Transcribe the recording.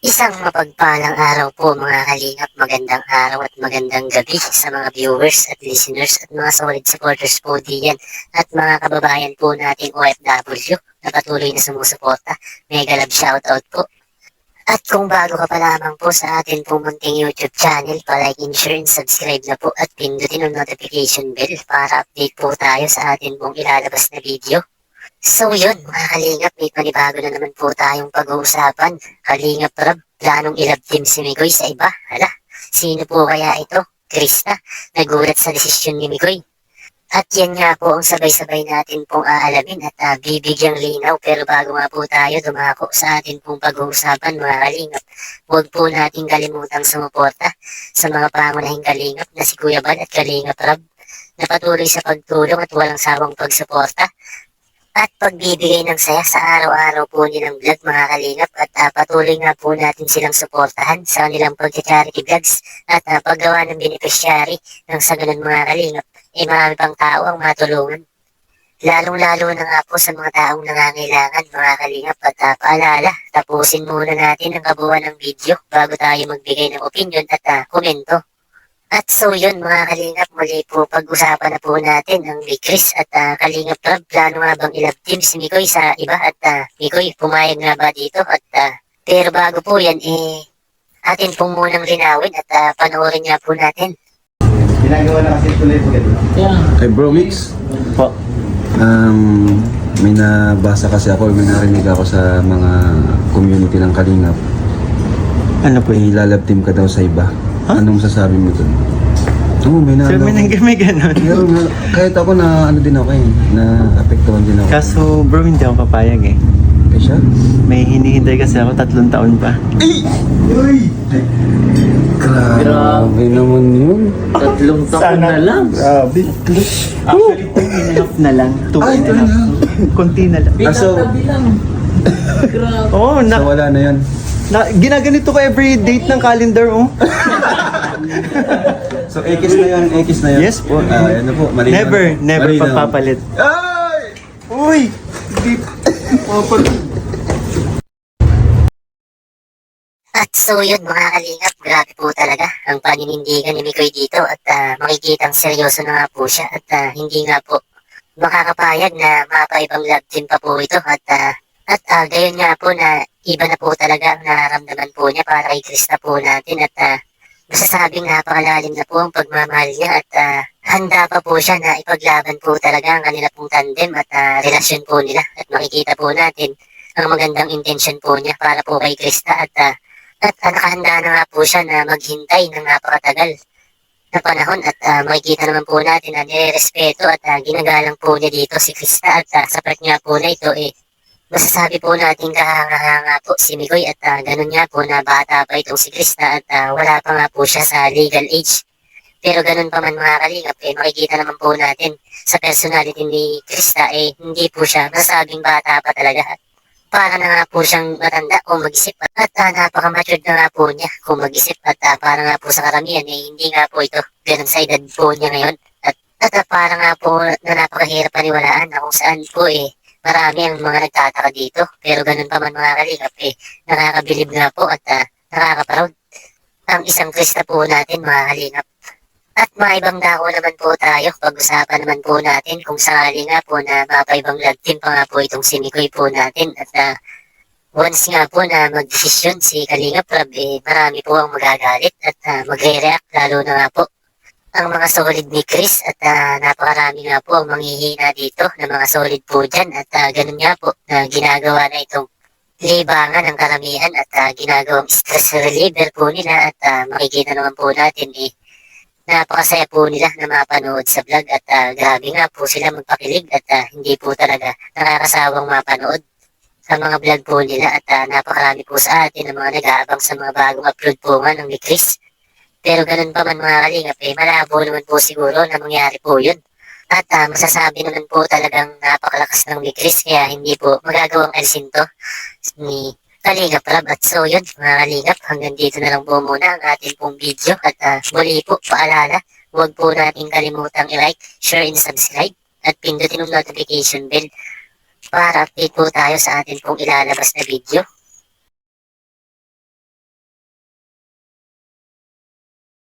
Isang mapagpalang araw po mga kalingap, magandang araw at magandang gabi sa mga viewers at listeners at mga solid supporters po diyan at mga kababayan po nating OFW na patuloy na sumusuporta. Mega love shoutout po. At kung bago ka pa lamang po sa atin pong munting YouTube channel, pa-like and share and subscribe na po at pindutin ang notification bell para update po tayo sa atin pong ilalabas na video. So yun mga kalingap, may panibago na naman po tayong pag-uusapan. Kalingap Rob, planong ilab team si Migoy sa iba. Hala, sino po kaya ito? Krista, nagulat sa desisyon ni Migoy. At yan nga po ang sabay-sabay natin pong aalamin at bibigyang linaw. Pero bago nga po tayo dumako sa atin pong pag-uusapan mga kalingap, huwag po natin kalimutang sumuporta sa mga pangunahing kalingap na si Kuya Bal at Kalingap Rob na patuloy sa pagtulong at walang sawang pagsuporta at pagbibigay ng saya sa araw-araw po nilang vlog mga kalingap at patuloy nga po natin silang suportahan sa kanilang pag-charity vlogs at paggawa ng beneficiary ng sa ganun mga kalingap marami pang tao ang matulungan. Lalong-lalo na nga po sa mga taong nangangailangan mga kalingap at paalala, tapusin muna natin ang kabuuan ng video bago tayo magbigay ng opinion at komento. At so yun mga kalingap, muli po pag-usapan na po natin ang Big Chris at Kalingap Rob. Plano nga bang ilab team si Mikoy sa iba at Mikoy pumayag nga ba dito pero bago po yan atin pong munang linawin at panoorin nga po natin. Ginagawa na kasi tuloy po ganito. Hey bro Mix, Po. may nabasa kasi ako, may narinig ako sa mga community ng Kalingap. Ano po yun? Ilalab team ka daw sa iba. Huh? Anong masasabi mo dun? Oo, may Sir, may ganon. Kahit ako na ano din ako na apektuhan din ako. Kaso bro, hindi ako papayag eh. Eh siya? May hinihintay kasi ako 3 taon pa. Uy! Grabe naman yun. 3 taon na lang. Grabe. Actually, 2.5 na lang. 2.5. Konti na lang. So, Pinatabi lang. Grabe. Oo, so wala na yan. ginaganito ko every date ng calendar, oh. So, X na yun, X na yun. Yes po. Ano po, malinaw. Never Malinaw. pagpapalit. Ay! Uy! At so yun mga kalingap, grabe po talaga ang paninindigan ni Mikoy dito at makikitang seryoso na nga po siya at hindi nga po makakapayag na mapaibang love team pa po ito at gayon nga po na iba na po talaga ang nararamdaman po niya para kay Krista po natin at masasabing napakalalim na po ang pagmamahal niya at handa pa po siya na ipaglaban po talaga ang kanila pong tandem at relasyon po nila at makikita po natin ang magandang intention po niya para po kay Krista at nakahanda na nga po siya na maghintay ng napakatagal na panahon at makikita naman po natin na nirespeto at ginagalang po niya dito si Krista at sa part nga po na ito masasabi po natin kahanga-hanga po si Mikoy at ganun nga po na bata pa itong si Krista at wala pa nga po siya sa legal age. Pero ganun pa man mga kalingap makikita naman po natin sa personality ni Krista hindi po siya masasabing bata pa talaga. Para na nga po siyang matanda o mag-isip at napaka-matured na nga po niya kung mag-isip at para nga po sa karamihan hindi nga po ito ganun sa edad po niya ngayon at para nga po na napakahirap paniwalaan na kung saan po marami ang mga nagtataka dito pero ganun pa man mga kalingap nakakabilib nga po at nakaka-proud ang isang Krista po natin mga kalingap. At maibang dako naman po tayo, pag-usapan naman po natin kung sakali nga po na mapaibang love team pa nga po itong si Mikoy po natin at once nga po na mag-desisyon si Kalingap Rob marami po ang magagalit at magre-react lalo na nga po ang mga solid ni Chris at napakarami nga po ang manghihina dito na mga solid po dyan at ganun nga po na ginagawa na itong libangan ng karamihan at ginagawang stress reliever po nila at makikita naman po natin napakasaya po nila na mapanood sa vlog at grabe nga po sila magpakilig at hindi po talaga nakakasawang mapanood sa mga vlog po nila at napakarami po sa atin ng mga nag-aabang sa mga bagong upload po nga ng ni Chris. Pero ganun pa man mga kalingap malabo naman po siguro na mangyari po yun at masasabi naman po talagang napakalakas ng ni Chris kaya hindi po magagawang alisin to ni Kalingap Rob. At so yun mga kalingap, hanggang dito na lang po muna ang ating pong video at muli po paalala, huwag po natin kalimutang i-like, share and subscribe at pindutin ang notification bell para update po tayo sa ating pong ilalabas na video.